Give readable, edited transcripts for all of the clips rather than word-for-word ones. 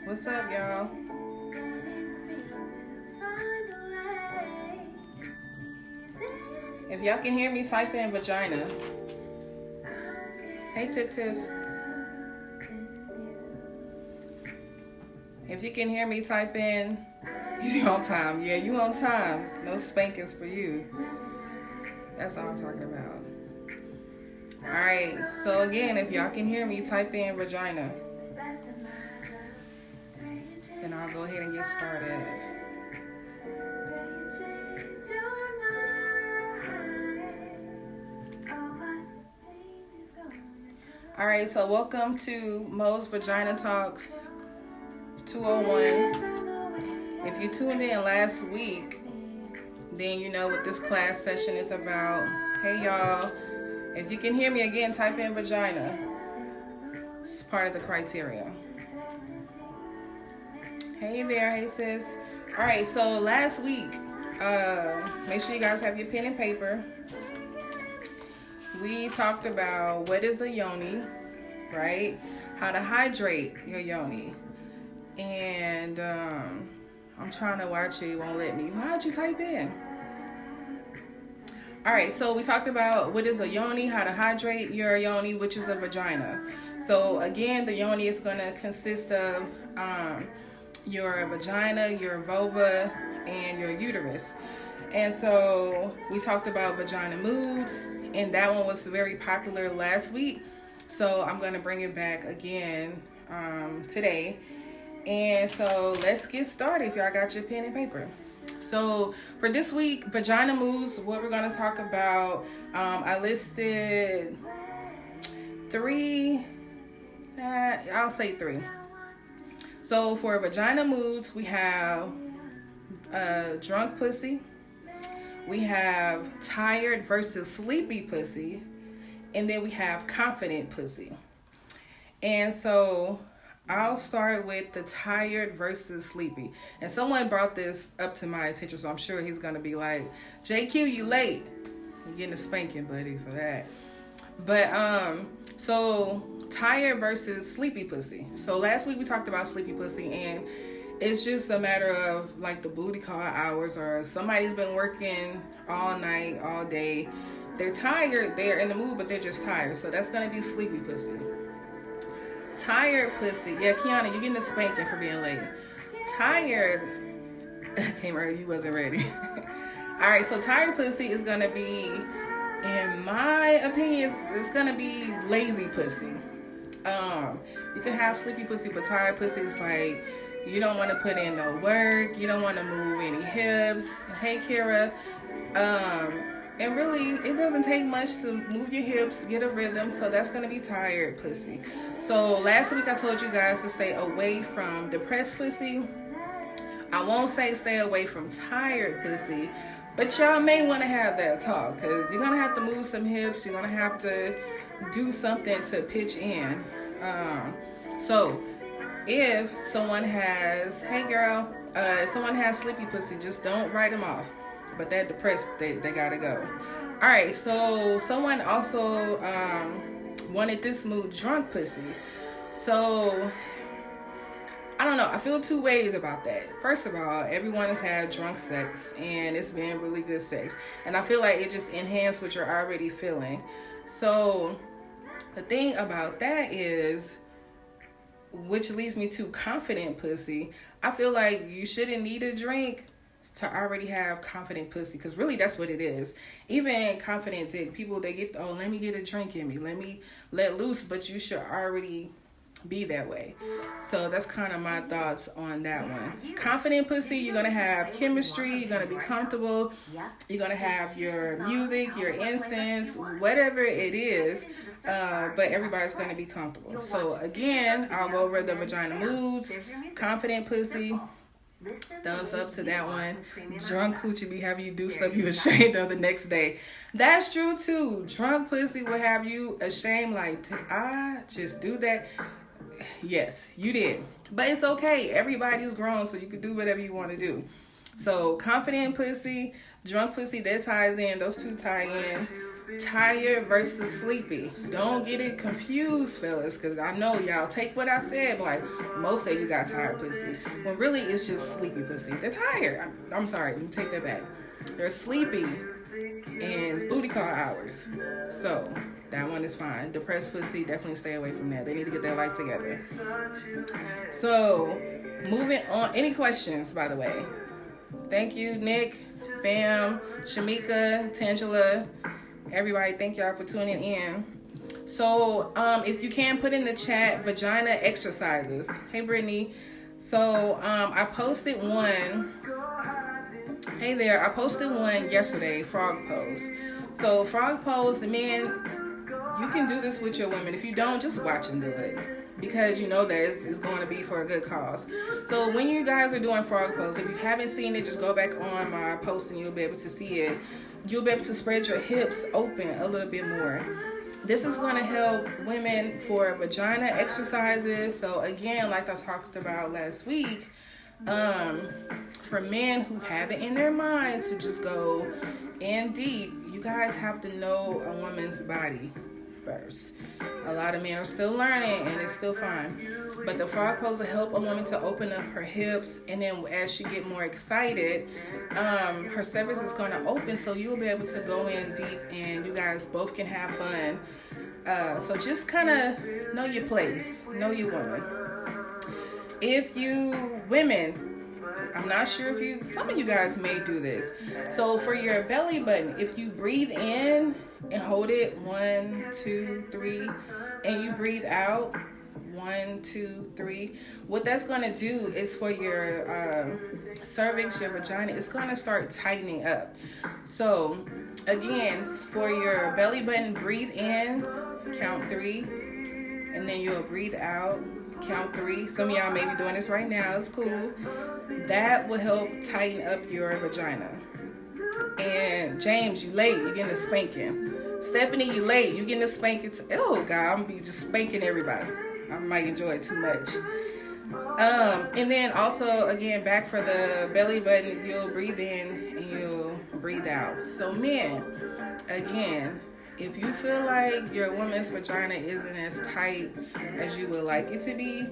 What's up, y'all? If y'all can hear me, type in vagina. Hey, Tip Tip. If you can hear me, type in. You on time. Yeah, you on time. No spankings for you. That's all I'm talking about. Alright, so again, if y'all can hear me, type in vagina. Then I'll go ahead and get started. Alright, so welcome to Mo's Vagina Talks 201. If you tuned in last week, then you know what this class session is about. Hey y'all, if you can hear me again, type in vagina. It's part of the criteria. Hey there, hey sis. Alright, so last week, make sure you guys have your pen and paper. We talked about what is a yoni, right? How to hydrate your yoni. And I'm trying to watch it, won't let me. Why'd you type in? Alright, so we talked about what is a yoni, how to hydrate your yoni, which is a vagina. So again, the yoni is going to consist of your vagina, your vulva, and your uterus. And so we talked about vagina moods, and that one was very popular last week. So I'm going to bring it back again today. And so let's get started if y'all got your pen and paper. So for this week, vagina moods, what we're going to talk about, I listed three. I'll say three. So for vagina moods, we have drunk pussy. We have tired versus sleepy pussy. And then we have confident pussy. And so I'll start with the tired versus sleepy. And someone brought this up to my attention, so I'm sure he's going to be like, JQ, you late. You're getting a spanking, buddy, for that. But, so tired versus sleepy pussy. So last week we talked about sleepy pussy, and it's just a matter of like the booty call hours, or somebody's been working all night, all day. They're tired, they're in the mood, but they're just tired. So that's going to be sleepy pussy. Tired pussy. Yeah, Kiana, you're getting a spanking for being late. Tired. Came early, you wasn't ready. Alright, so tired pussy is going to be, in my opinion, it's going to be lazy pussy. You can have sleepy pussy, but tired pussy is like, you don't want to put in no work. You don't want to move any hips. Hey, Kira. And really, it doesn't take much to move your hips, get a rhythm. So that's going to be tired pussy. So last week I told you guys to stay away from depressed pussy. I won't say stay away from tired pussy, but y'all may want to have that talk, because you're going to have to move some hips. You're going to have to do something to pitch in. So if someone has, hey girl, if someone has sleepy pussy, just don't write them off. But that depressed, they gotta go. Alright, so someone also wanted this mood, drunk pussy. So I don't know, I feel two ways about that. First of all, everyone has had drunk sex, and it's been really good sex, and I feel like it just enhanced what you're already feeling. So the thing about that is, which leads me to confident pussy, I feel like you shouldn't need a drink to already have confident pussy, because really that's what it is. Even confident dick, people, they get, oh, let me get a drink in me, let me let loose, but you should already be that way. So that's kind of my thoughts on that one. Confident pussy, you're going to have chemistry, you're going to be comfortable, you're going to have your music, your incense, whatever it is, but everybody's going to be comfortable. So again, I'll go over the vagina moods. Confident pussy, thumbs up to that one. Drunk coochie be having you do stuff you ashamed of the next day. That's true too. Drunk pussy will have you ashamed, like, I just do that. Yes, you did. But it's okay. Everybody's grown, so you can do whatever you want to do. So confident pussy, drunk pussy, that ties in. Those two tie in. Tired versus sleepy. Don't get it confused, fellas, because I know y'all take what I said, but like most of you got tired pussy. When really it's just sleepy pussy. They're tired. I'm sorry, let me take that back. They're sleepy and it's booty call hours. So that one is fine. Depressed pussy, definitely stay away from that. They need to get their life together. So moving on. Any questions, by the way? Thank you, Nick, Bam, Shamika, Tangela. Everybody, thank y'all for tuning in. So, if you can put in the chat, vagina exercises. Hey, Brittany. So, I posted one. Hey there, I posted one yesterday, frog pose. So, frog pose, the men, you can do this with your women. If you don't, just watch them do it. Because you know that it's going to be for a good cause. So when you guys are doing frog pose, if you haven't seen it, just go back on my post and you'll be able to see it. You'll be able to spread your hips open a little bit more. This is going to help women for vagina exercises. So again, like I talked about last week, for men who have it in their minds to just go in deep, you guys have to know a woman's body first. A lot of men are still learning and it's still fine. But the frog pose will help a woman to open up her hips, and then as she get more excited, her cervix is going to open, so you'll be able to go in deep and you guys both can have fun. So just kind of know your place, know your woman. If you women, I'm not sure if you, some of you guys may do this. So for your belly button, if you breathe in and hold it 1, 2, 3, and you breathe out 1, 2, 3, what that's going to do is for your cervix, your vagina, it's going to start tightening up. So again, for your belly button, breathe in, count 3, and then you'll breathe out, count 3. Some of y'all may be doing this right now. It's cool. That will help tighten up your vagina. And James, you late. You're getting a spanking. Stephanie, you late. You getting a spanking. Oh, God, I'm going to be just spanking everybody. I might enjoy it too much. And then also, again, back for the belly button, you'll breathe in and you'll breathe out. So men, again, if you feel like your woman's vagina isn't as tight as you would like it to be,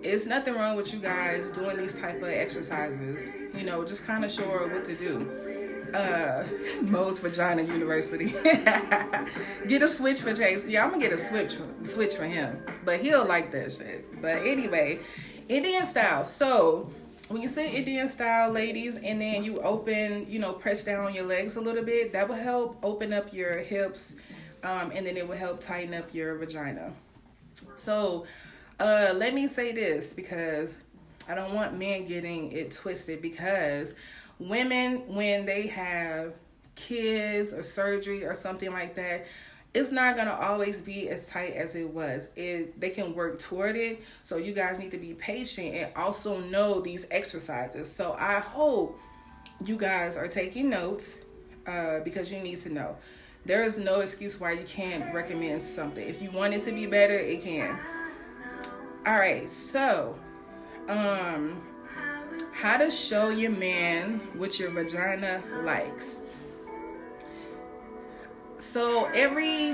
it's nothing wrong with you guys doing these type of exercises. You know, just kind of show her what to do. Mo's Vagina University. Get a switch for Chase. Yeah, I'm gonna get a switch for him, but he'll like that shit. But anyway, Indian style. So when you say Indian style, ladies, and then you open, you know, press down on your legs a little bit, that will help open up your hips, and then it will help tighten up your vagina. So let me say this, because I don't want men getting it twisted, because women, when they have kids or surgery or something like that, it's not going to always be as tight as it was. They can work toward it. So you guys need to be patient and also know these exercises. So I hope you guys are taking notes, because you need to know. There is no excuse why you can't recommend something. If you want it to be better, it can. All right, so how to show your man what your vagina likes. So every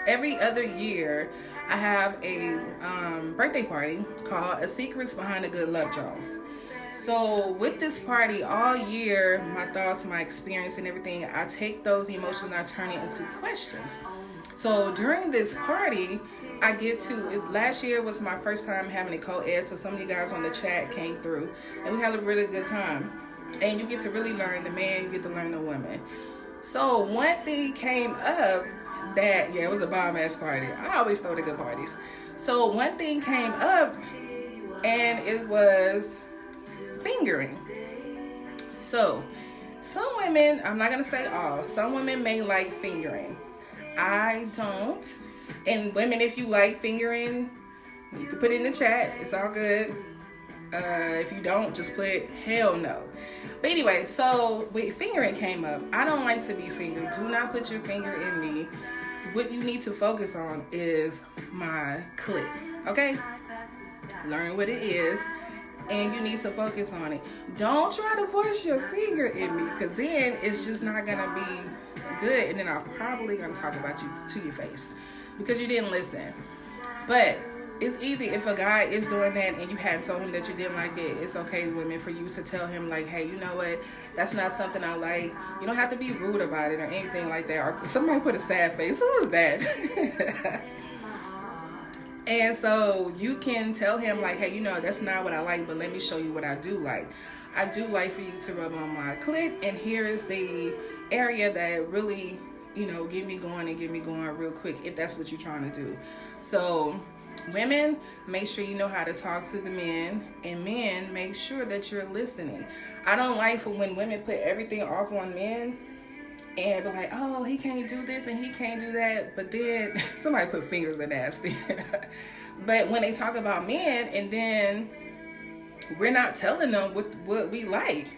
other year, I have a birthday party called A Secrets Behind a Good Love Jones. So with this party, all year, my thoughts, my experience, and everything, I take those emotions and I turn it into questions. So during this party, I get to, last year was my first time having a co-ed, so some of you guys on the chat came through, and we had a really good time. And you get to really learn the man, you get to learn the woman. So one thing came up that, it was a bomb-ass party. I always throw the good parties. So one thing came up, and it was fingering. So some women, I'm not going to say all, some women may like fingering. I don't. And women, if you like fingering, you can put it in the chat. It's all good. If you don't, just put hell no. But anyway, so when fingering came up, I don't like to be fingered. Do not put your finger in me. What you need to focus on is my clit. Okay? Learn what it is. and you need to focus on it. Don't try to force your finger in me, because then it's just not gonna be good, and then I'm probably gonna talk about you to your face because you didn't listen. But it's easy if a guy is doing that and you hadn't told him that you didn't like it. It's okay, women, for you to tell him, like, hey, you know what, that's not something I like. You don't have to be rude about it or anything like that. Or somebody put a sad face. Who was that? And so you can tell him, like, hey, you know, that's not what I like, but let me show you what I do like. I do like for you to rub on my clit, and here is the area that really, you know, get me going real quick, if that's what you're trying to do. So women, make sure you know how to talk to the men, and men, make sure that you're listening. I don't like for when women put everything off on men and be like, oh, he can't do this and he can't do that, but then somebody put fingers in nasty. But when they talk about men, and then we're not telling them what we like.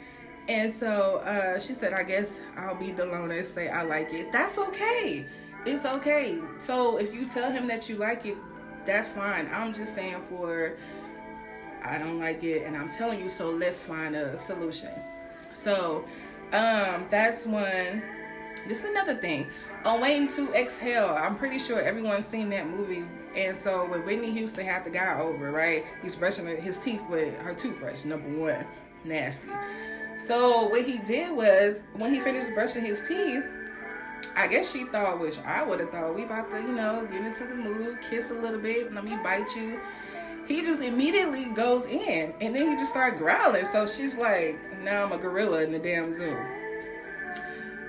And so she said, I guess I'll be the loner and say I like it. That's okay. It's okay. So if you tell him that you like it, that's fine. I'm just saying, I don't like it and I'm telling you, so let's find a solution. So that's one. This is another thing. On Waiting to Exhale, I'm pretty sure everyone's seen that movie. And so when Whitney Houston had the guy over, right, he's brushing his teeth with her toothbrush, number one. Nasty. So what he did was, when he finished brushing his teeth, I guess she thought, which I would have thought, we about to, you know, get into the mood, kiss a little bit, let me bite you. He just immediately goes in, and then he just started growling. So she's like, now I'm a gorilla in the damn zoo.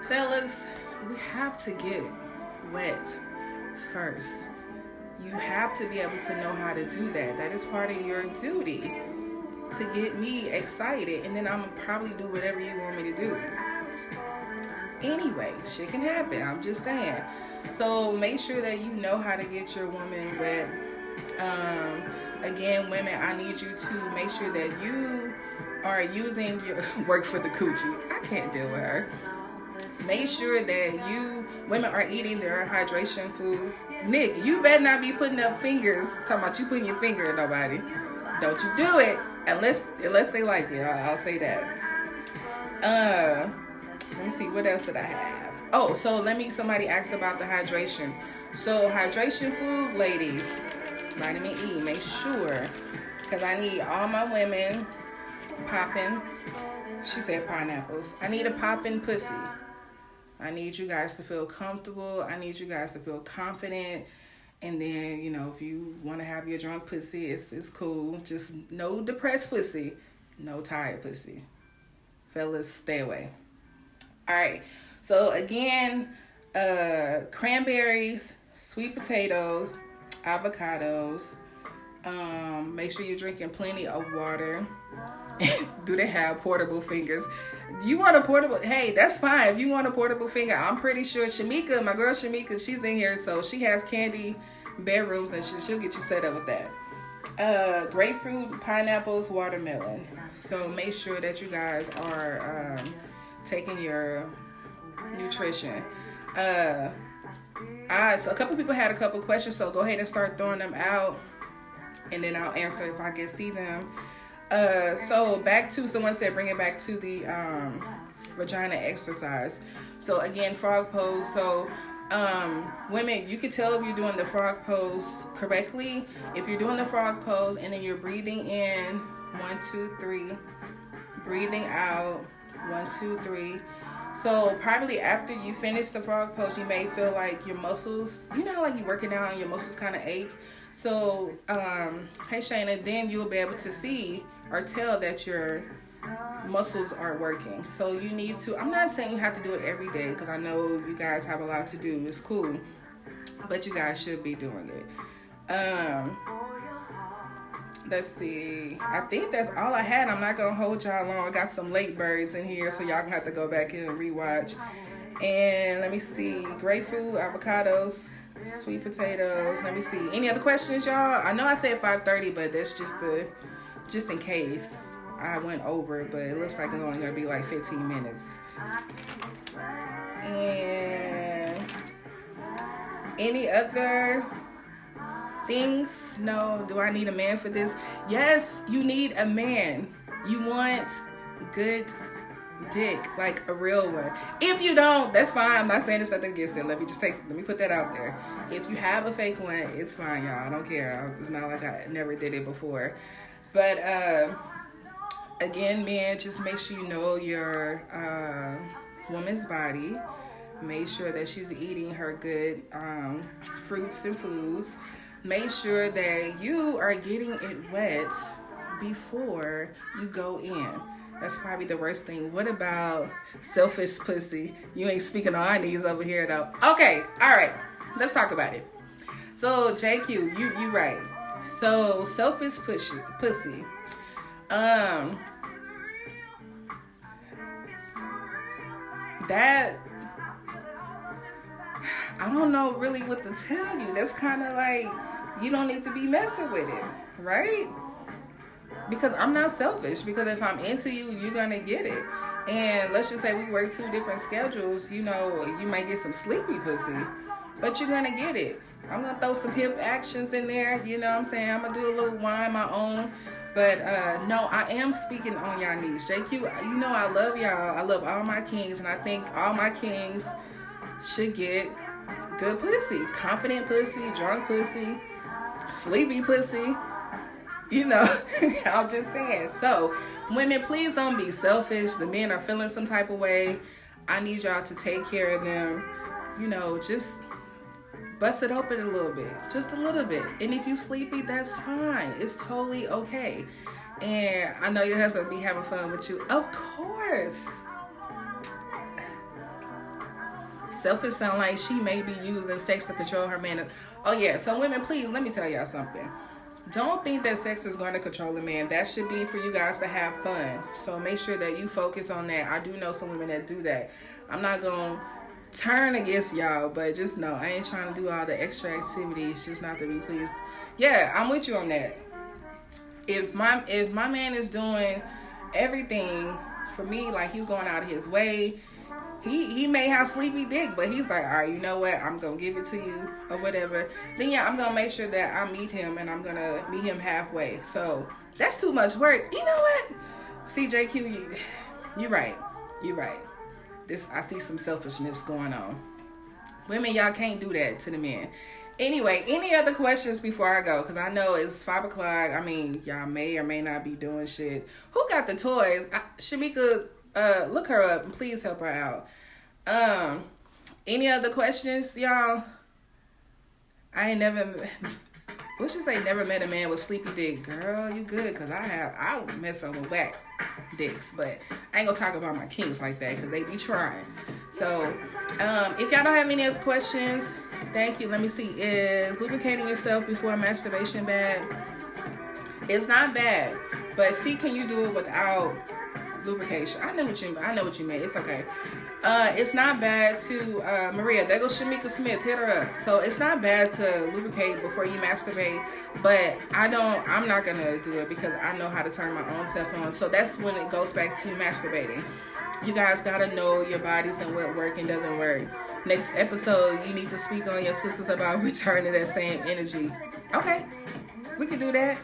Fellas, we have to get wet first. You have to be able to know how to do that. That is part of your duty, to get me excited, and then I'm gonna probably do whatever you want me to do. Anyway, shit can happen. I'm just saying. So make sure that you know how to get your woman wet. Again, women, I need you to make sure that you are using your work for the coochie. I can't deal with her. Make sure that you women are eating their hydration foods. Nick, you better not be putting up fingers talking about you putting your finger in nobody. Don't you do it unless they like it. I'll say that. Let me see, what else did I have? Oh, so somebody asked about the hydration. So hydration foods, ladies, vitamin E, make sure, because I need all my women popping. She said pineapples. I need a popping pussy. I need you guys to feel comfortable. I need you guys to feel confident. And then, you know, if you want to have your drunk pussy, it's cool. Just no depressed pussy, no tired pussy. Fellas, stay away. All right. So again, cranberries, sweet potatoes, avocados. Make sure you're drinking plenty of water. Do they have portable fingers? Do you want a portable? Hey, that's fine. If you want a portable finger, I'm pretty sure Shamika, my girl Shamika, she's in here, so she has candy bedrooms and she'll get you set up with that. Grapefruit, pineapples, watermelon. So make sure that you guys are taking your nutrition. So a couple people had a couple questions, so go ahead and start throwing them out, and then I'll answer if I can see them. So back to, someone said bring it back to the vagina exercise. So again, frog pose. So women, you can tell if you're doing the frog pose correctly if you're doing the frog pose and then you're breathing in 1, 2, 3, breathing out 1, 2, 3. So probably after you finish the frog pose, you may feel like your muscles, you know, like you're working out and your muscles kind of ache. So hey Shayna, then you'll be able to see or tell that your muscles are working. So you need to, I'm not saying you have to do it every day, because I know you guys have a lot to do. It's cool, but you guys should be doing it. Let's see, I think that's all I had. I'm not gonna hold y'all long. I got some late birds in here, so y'all gonna have to go back in and rewatch. And let me see, grapefruit, avocados, sweet potatoes. Let me see, any other questions, y'all? I know I said 5:30, but that's just in case I went over, but it looks like it's only gonna be like 15 minutes. And any other things. No, do I need a man for this? Yes, you need a man. You want good dick, like a real one. If you don't, that's fine. I'm not saying there's nothing against it. Let me put that out there. If you have a fake one, it's fine, y'all. I don't care. It's not like I never did it before. But again, men, just make sure you know your woman's body. Make sure that she's eating her good fruits and foods. Make sure that you are getting it wet before you go in. That's probably the worst thing. What about selfish pussy? You ain't speaking on our knees over here, though. Okay, all right. Let's talk about it. So, JQ, you right. So, selfish pussy. That, I don't know really what to tell you. That's kind of like, you don't need to be messing with it, right? Because I'm not selfish. Because if I'm into you, you're going to get it. And let's just say we work 2 different schedules. You know, you might get some sleepy pussy, but you're going to get it. I'm going to throw some hip actions in there. You know what I'm saying? I'm going to do a little wine my own. But no, I am speaking on y'all knees. JQ, you know I love y'all. I love all my kings. And I think all my kings should get good pussy. Confident pussy, drunk pussy, sleepy pussy. You know, I'm just saying. So, women, please don't be selfish. The men are feeling some type of way. I need y'all to take care of them. You know, just bust it open a little bit. Just a little bit. And if you sleepy, that's fine. It's totally okay. And I know your husband will be having fun with you. Of course. Selfish sound like she may be using sex to control her man. Oh, yeah. So, women, please, let me tell y'all something. Don't think that sex is going to control a man. That should be for you guys to have fun. So make sure that you focus on that. I do know some women that do that. I'm not going to turn against y'all, but just know I ain't trying to do all the extra activities just not to be pleased. Yeah, I'm with you on that. If my man is doing everything for me, like he's going out of his way, he may have sleepy dick, but he's like, all right, you know what? I'm going to give it to you or whatever. Then, yeah, I'm going to make sure that I meet him and I'm going to meet him halfway. So that's too much work. You know what? CJQ, you're right. You're right. I see some selfishness going on. Women, y'all can't do that to the men. Anyway, any other questions before I go? Because I know it's 5 o'clock. I mean, y'all may or may not be doing shit. Who got the toys? Shamika, look her up and please help her out. Any other questions, y'all? I ain't never, what should say, never met a man with sleepy dick. Girl, you good, because I mess up with whack dicks, but I ain't gonna talk about my kinks like that, because they be trying. So, if y'all don't have any other questions, thank you. Let me see, is lubricating yourself before masturbation bad? It's not bad, but see, can you do it without lubrication? I know what you mean. It's okay. It's not bad to Maria. There goes Shamika Smith. Hit her up. So it's not bad to lubricate before you masturbate, but I'm not gonna do it because I know how to turn my own self on. So that's when it goes back to masturbating. You guys gotta know your bodies and what works and doesn't work. Next episode, you need to speak on your sisters about returning that same energy. Okay, we can do that.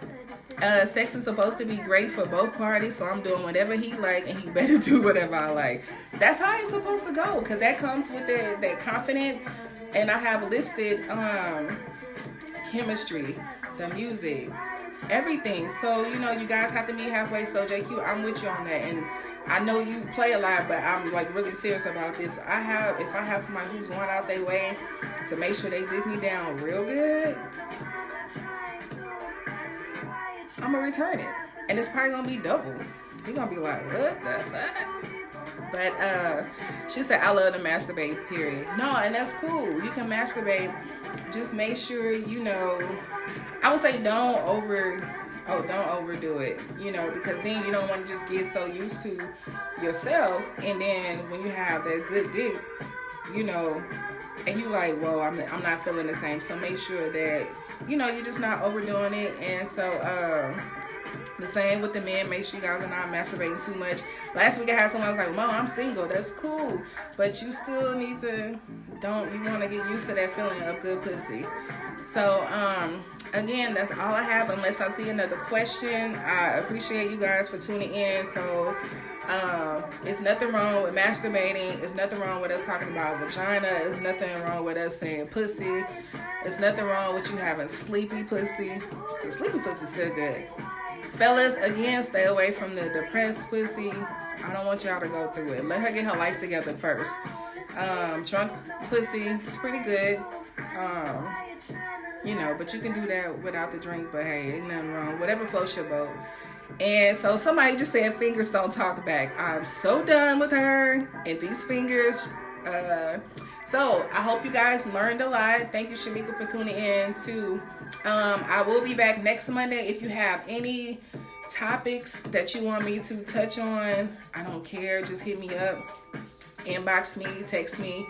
Sex is supposed to be great for both parties, so I'm doing whatever he like, and he better do whatever I like. That's how it's supposed to go, because that comes with that confident, and I have listed chemistry, the music, everything. So, you know, you guys have to meet halfway. So, JQ, I'm with you on that, and I know you play a lot, but I'm like really serious about this. If I have somebody who's going out their way to make sure they dig me down real good, I'm gonna return it, and it's probably gonna be double. You're gonna be like, what the fuck? But she said, I love to masturbate, period. No, and that's cool. You can masturbate. Just make sure, you know, I would say don't overdo it, you know, because then you don't want to just get so used to yourself, and then when you have that good dick, you know, and you like, whoa, I'm not feeling the same. So make sure that, you know, you're just not overdoing it. And so the same with the men. Make sure you guys are not masturbating too much. Last week I had someone who was like, Mom, I'm single. That's cool, but you still need to, you want to get used to that feeling of good pussy. So again, that's all I have unless I see another question. I appreciate you guys for tuning in. So it's nothing wrong with masturbating. It's nothing wrong with us talking about vagina. It's nothing wrong with us saying pussy. It's nothing wrong with you having sleepy pussy. Because sleepy pussy's still good. Fellas, again, stay away from the depressed pussy. I don't want y'all to go through it. Let her get her life together first. Drunk pussy is pretty good. You know, but you can do that without the drink. But hey, ain't nothing wrong. Whatever floats your boat. And so somebody just said fingers don't talk back. I'm so done with her and these fingers. So I hope you guys learned a lot. Thank you, Shamika, for tuning in too. I will be back next Monday. If you have any topics that you want me to touch on, I don't care. Just hit me up, inbox me, text me.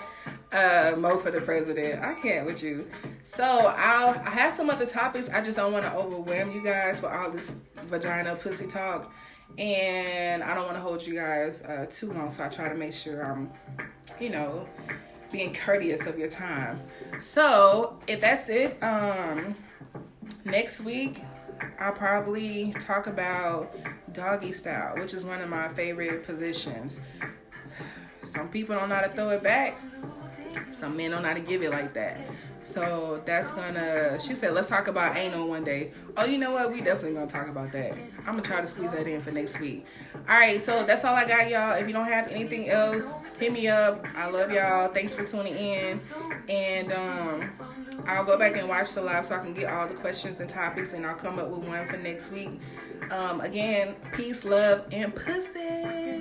Mo for the president. I can't with you. So I have some other topics. I just don't want to overwhelm you guys with all this vagina pussy talk, and I don't want to hold you guys too long. So I try to make sure I'm, you know, being courteous of your time. So if that's it, next week I'll probably talk about doggy style, which is one of my favorite positions. Some people don't know how to throw it back. Some men don't know how to give it like that. So that's gonna, she said, let's talk about anal one day. Oh, you know what? We definitely gonna talk about that. I'm gonna try to squeeze that in for next week. All right, so that's all I got, y'all. If you don't have anything else, hit me up. I love y'all. Thanks for tuning in. And I'll go back and watch the live so I can get all the questions and topics, and I'll come up with one for next week. Again, peace, love, and pussy.